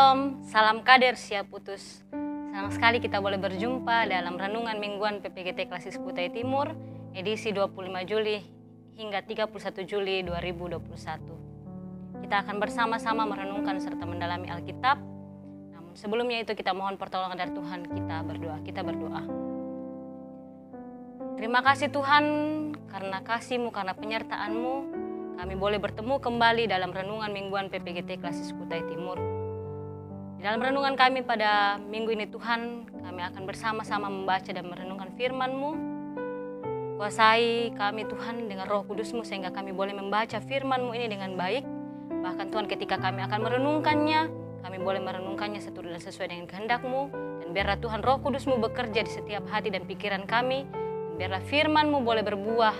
Shalom, salam kader siap putus. Senang sekali kita boleh berjumpa dalam renungan mingguan PPGT Klasis Kutai Timur edisi 25 Juli hingga 31 Juli 2021. Kita akan bersama-sama merenungkan serta mendalami Alkitab. Namun sebelumnya itu kita mohon pertolongan dari Tuhan, kita berdoa. Terima kasih Tuhan karena kasih-Mu, karena penyertaan-Mu, kami boleh bertemu kembali dalam renungan mingguan PPGT Klasis Kutai Timur. Di dalam renungan kami pada minggu ini Tuhan, kami akan bersama-sama membaca dan merenungkan firman-Mu. Kuasai kami Tuhan dengan Roh Kudus-Mu sehingga kami boleh membaca firman-Mu ini dengan baik. Bahkan Tuhan ketika kami akan merenungkannya, kami boleh merenungkannya seturut dan sesuai dengan kehendak-Mu. Dan biarlah Tuhan Roh Kudus-Mu bekerja di setiap hati dan pikiran kami. Dan biarlah firman-Mu boleh berbuah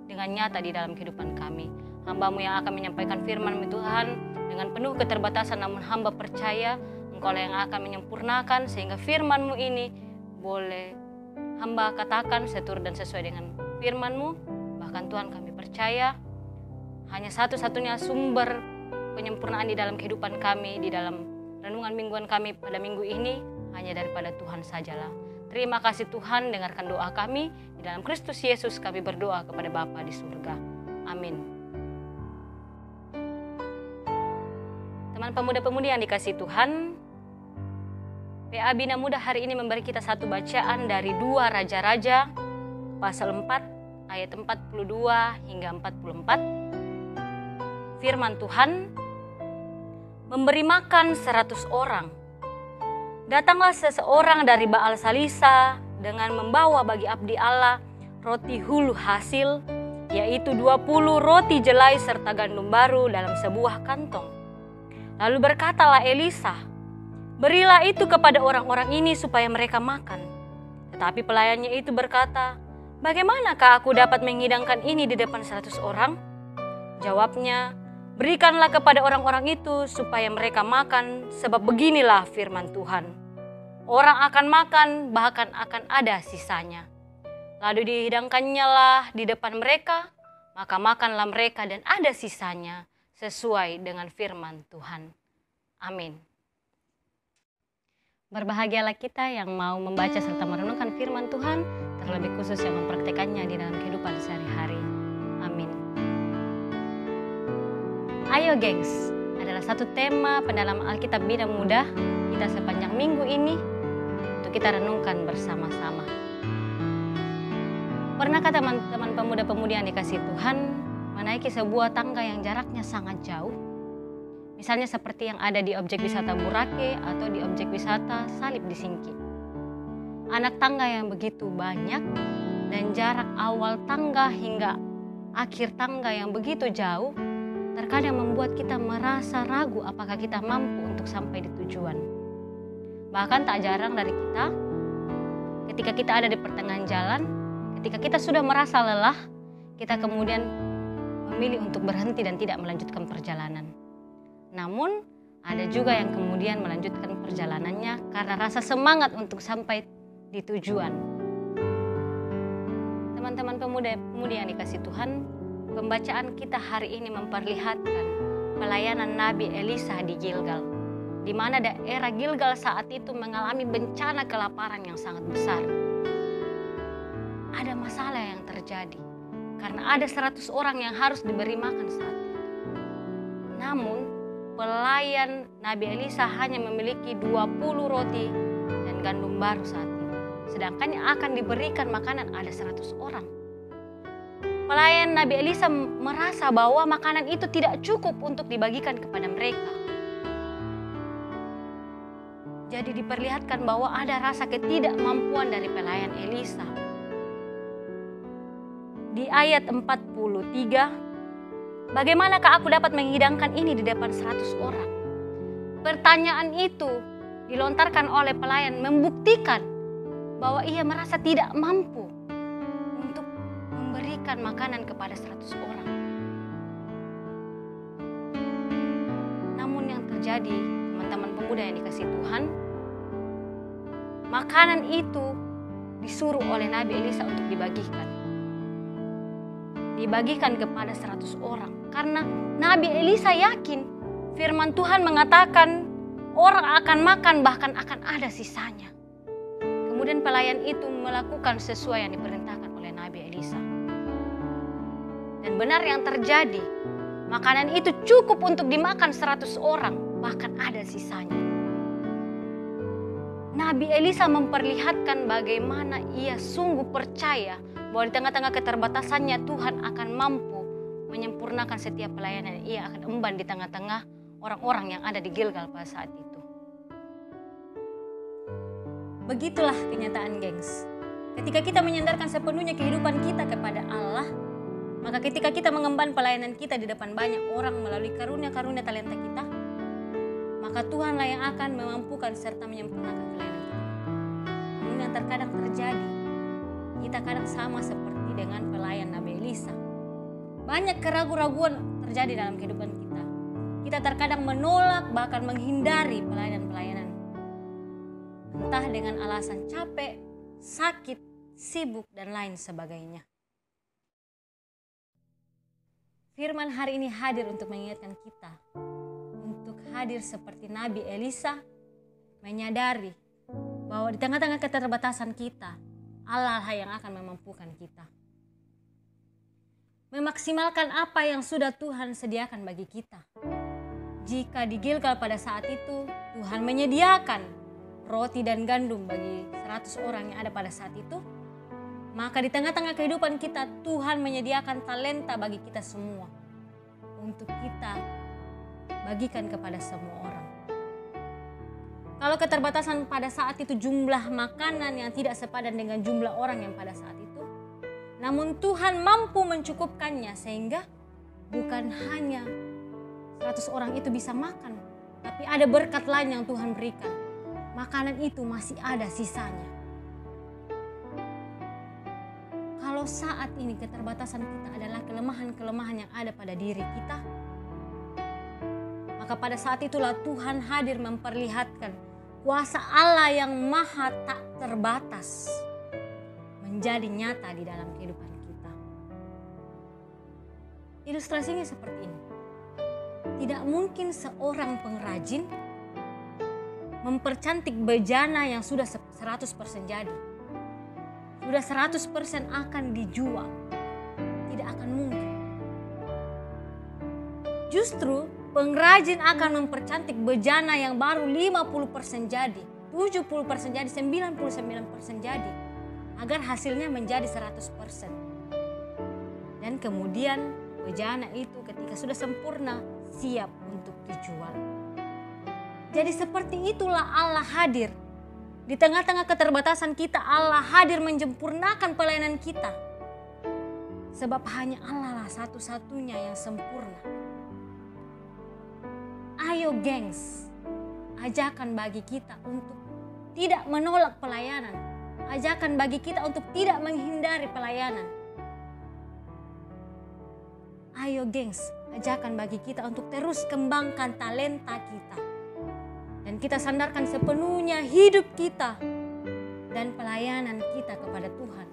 dengan nyata di dalam kehidupan kami. Hamba-Mu yang akan menyampaikan firman-Mu Tuhan dengan penuh keterbatasan, namun hamba percaya Engkau yang akan menyempurnakan sehingga firman-Mu ini boleh hamba katakan seturut dan sesuai dengan firman-Mu. Bahkan Tuhan kami percaya hanya satu-satunya sumber penyempurnaan di dalam kehidupan kami, di dalam renungan mingguan kami pada minggu ini hanya daripada Tuhan sajalah. Terima kasih Tuhan, dengarkan doa kami. Di dalam Kristus Yesus kami berdoa kepada Bapa di surga. Amin. Teman pemuda-pemudi yang dikasihi Tuhan, PA Bina Muda hari ini memberi kita satu bacaan dari 2 Raja-Raja pasal 4 ayat 42 hingga 44. Firman Tuhan, memberi makan 100 orang. Datanglah seseorang dari Baal Salisa dengan membawa bagi abdi Allah roti hulu hasil, yaitu 20 roti jelai serta gandum baru dalam sebuah kantong. Lalu berkatalah Elisa, berilah itu kepada orang-orang ini supaya mereka makan. Tetapi pelayannya itu berkata, bagaimanakah aku dapat menghidangkan ini di depan 100 orang? Jawabnya, berikanlah kepada orang-orang itu supaya mereka makan, sebab beginilah firman Tuhan. Orang akan makan, bahkan akan ada sisanya. Lalu dihidangkannya lah di depan mereka, maka makanlah mereka dan ada sisanya, sesuai dengan firman Tuhan. Amin. Berbahagialah kita yang mau membaca serta merenungkan firman Tuhan, terlebih khusus yang mempraktekannya di dalam kehidupan sehari-hari. Amin. Ayo gengs, adalah satu tema pendalaman Alkitab Bina Muda kita sepanjang minggu ini untuk kita renungkan bersama-sama. Pernahkah teman-teman pemuda-pemudi yang dikasihi Tuhan menaiki sebuah tangga yang jaraknya sangat jauh? Misalnya seperti yang ada di objek wisata Burake atau di objek wisata Salib di Singki. Anak tangga yang begitu banyak dan jarak awal tangga hingga akhir tangga yang begitu jauh terkadang membuat kita merasa ragu apakah kita mampu untuk sampai di tujuan. Bahkan tak jarang dari kita, ketika kita ada di pertengahan jalan, ketika kita sudah merasa lelah, kita kemudian memilih untuk berhenti dan tidak melanjutkan perjalanan. Namun, ada juga yang kemudian melanjutkan perjalanannya karena rasa semangat untuk sampai di tujuan. Teman-teman pemuda-pemudi yang dikasihi Tuhan, pembacaan kita hari ini memperlihatkan pelayanan Nabi Elisa di Gilgal, di mana daerah Gilgal saat itu mengalami bencana kelaparan yang sangat besar. Ada masalah yang terjadi karena ada 100 orang yang harus diberi makan saat itu. Namun, pelayan Nabi Elisa hanya memiliki 20 roti dan gandum baru saat itu. Sedangkan yang akan diberikan makanan ada 100 orang. Pelayan Nabi Elisa merasa bahwa makanan itu tidak cukup untuk dibagikan kepada mereka. Jadi diperlihatkan bahwa ada rasa ketidakmampuan dari pelayan Elisa. Di ayat 43, bagaimanakah aku dapat menghidangkan ini di depan 100 orang? Pertanyaan itu dilontarkan oleh pelayan membuktikan bahwa ia merasa tidak mampu untuk memberikan makanan kepada 100 orang. Namun yang terjadi, teman-teman pemuda yang dikasihi Tuhan, makanan itu disuruh oleh Nabi Elisa untuk dibagikan. Dibagikan kepada 100 orang. Karena Nabi Elisa yakin firman Tuhan mengatakan orang akan makan, bahkan akan ada sisanya. Kemudian pelayan itu melakukan sesuai yang diperintahkan oleh Nabi Elisa. Dan benar yang terjadi, makanan itu cukup untuk dimakan 100 orang, bahkan ada sisanya. Nabi Elisa memperlihatkan bagaimana ia sungguh percaya bahwa di tengah-tengah keterbatasannya Tuhan akan mampu menyempurnakan setiap pelayanan. Ia akan emban di tengah-tengah orang-orang yang ada di Gilgal pada saat itu. Begitulah kenyataan, gengs. Ketika kita menyandarkan sepenuhnya kehidupan kita kepada Allah, maka ketika kita mengemban pelayanan kita di depan banyak orang melalui karunia-karunia talenta kita, maka Tuhanlah yang akan memampukan serta menyempurnakan pelayanan kita. Namun yang terkadang terjadi, kita kadang sama seperti dengan pelayan Nabi Elisa. Banyak keraguan-raguan terjadi dalam kehidupan kita. Kita terkadang menolak, bahkan menghindari pelayanan-pelayanan. Entah dengan alasan capek, sakit, sibuk, dan lain sebagainya. Firman hari ini hadir untuk mengingatkan kita, untuk hadir seperti Nabi Elisa, menyadari bahwa di tengah-tengah keterbatasan kita, Allah yang akan memampukan kita. Memaksimalkan apa yang sudah Tuhan sediakan bagi kita. Jika di Gilgal pada saat itu, Tuhan menyediakan roti dan gandum bagi 100 orang yang ada pada saat itu, maka di tengah-tengah kehidupan kita, Tuhan menyediakan talenta bagi kita semua untuk kita bagikan kepada semua orang. Kalau keterbatasan pada saat itu jumlah makanan yang tidak sepadan dengan jumlah orang yang pada saat itu, namun Tuhan mampu mencukupkannya sehingga bukan hanya 100 orang itu bisa makan, tapi ada berkat lain yang Tuhan berikan. Makanan itu masih ada sisanya. Kalau saat ini keterbatasan kita adalah kelemahan-kelemahan yang ada pada diri kita, maka pada saat itulah Tuhan hadir memperlihatkan kuasa Allah yang maha tak terbatas menjadi nyata di dalam kehidupan kita. Ilustrasinya seperti ini. Tidak mungkin seorang pengrajin mempercantik bejana yang sudah 100% jadi. Sudah 100% akan dijual. Tidak akan mungkin. Justru pengrajin akan mempercantik bejana yang baru 50% jadi, 70% jadi, 99% jadi, agar hasilnya menjadi 100%. Dan kemudian bejana itu ketika sudah sempurna, siap untuk dijual. Jadi seperti itulah Allah hadir. Di tengah-tengah keterbatasan kita, Allah hadir menyempurnakan pelayanan kita. Sebab hanya Allah lah satu-satunya yang sempurna. Ayo gengs, ajakan bagi kita untuk tidak menolak pelayanan. Ajakan bagi kita untuk tidak menghindari pelayanan. Ayo gengs, ajakan bagi kita untuk terus kembangkan talenta kita. Dan kita sandarkan sepenuhnya hidup kita dan pelayanan kita kepada Tuhan.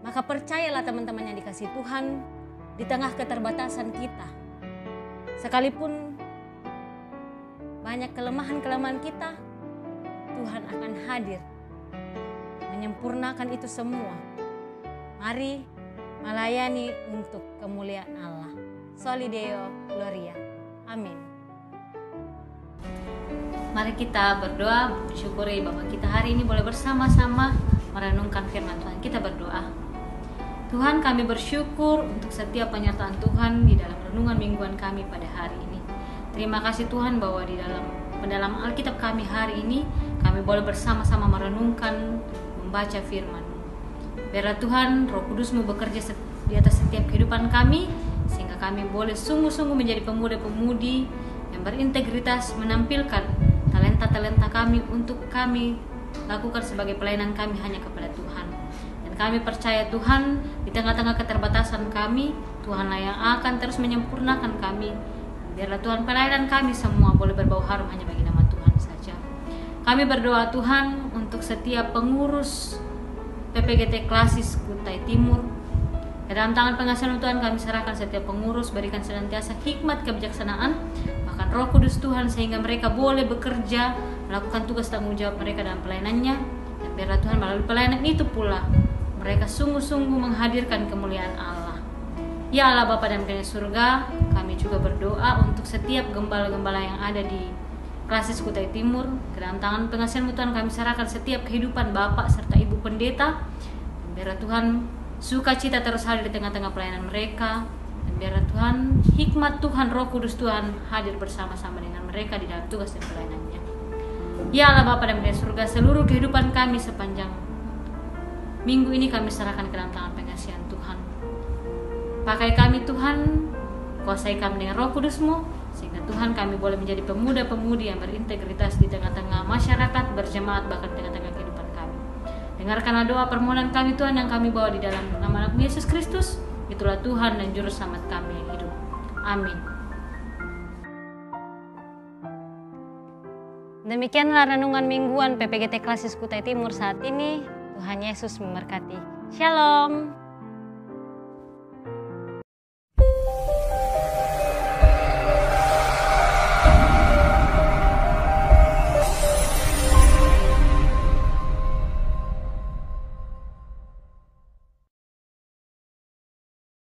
Maka percayalah teman-teman yang dikasihi Tuhan, di tengah keterbatasan kita, sekalipun banyak kelemahan-kelemahan kita, Tuhan akan hadir menyempurnakan itu semua. Mari melayani untuk kemuliaan Allah. Soli Deo Gloria. Amin. Mari kita berdoa, bersyukuri bahwa kita hari ini boleh bersama-sama merenungkan firman Tuhan. Kita berdoa. Tuhan, kami bersyukur untuk setiap penyertaan Tuhan di dalam renungan mingguan kami pada hari ini. Terima kasih Tuhan bahwa di dalam Alkitab kami hari ini, kami boleh bersama-sama merenungkan, membaca firman-Mu. Biarlah Tuhan, Roh Kudus-Mu bekerja di atas setiap kehidupan kami, sehingga kami boleh sungguh-sungguh menjadi pemuda-pemudi yang berintegritas, menampilkan talenta-talenta kami untuk kami lakukan sebagai pelayanan kami hanya kepada Tuhan. Dan kami percaya Tuhan, di tengah-tengah keterbatasan kami, Tuhanlah yang akan terus menyempurnakan kami. Biarlah Tuhan, pelayanan kami semua boleh berbau harum hanya bagi nama Tuhan saja. Kami berdoa Tuhan untuk setiap pengurus PPGT Klasis Kutai Timur. Ke dalam tangan pengasihan Tuhan kami serahkan setiap pengurus, berikan senantiasa hikmat kebijaksanaan, limpahkan Roh Kudus Tuhan sehingga mereka boleh bekerja, melakukan tugas tanggung jawab mereka dalam pelayanannya. Dan biarlah Tuhan melalui pelayanan itu pula mereka sungguh-sungguh menghadirkan kemuliaan Allah. Ya Allah Bapa dan Bapa di surga, kami juga berdoa untuk setiap gembala-gembala yang ada di Klasis Kutai Timur. Ke dalam tangan pengasihan-Mu Tuhan kami serahkan setiap kehidupan Bapak serta Ibu Pendeta. Dan biarlah Tuhan sukacita terus hadir di tengah-tengah pelayanan mereka. Dan biarlah Tuhan hikmat Tuhan, Roh Kudus Tuhan hadir bersama-sama dengan mereka di dalam tugas dan pelayanannya. Ya Allah Bapa dan Bapa di surga, seluruh kehidupan kami sepanjang minggu ini kami serahkan ke dalam tangan pengasihan Tuhan. Pakai kami Tuhan, kuasai kami dengan Roh Kudus-Mu, sehingga Tuhan kami boleh menjadi pemuda-pemudi yang berintegritas di tengah-tengah masyarakat, berjemaat, bahkan di tengah-tengah kehidupan kami. Dengarkanlah doa permohonan kami Tuhan yang kami bawa di dalam nama anak Yesus Kristus. Itulah Tuhan dan Juru Selamat kami yang hidup. Amin. Demikianlah renungan mingguan PPGT Klasis Kutai Timur saat ini. Tuhan Yesus memberkati. Shalom.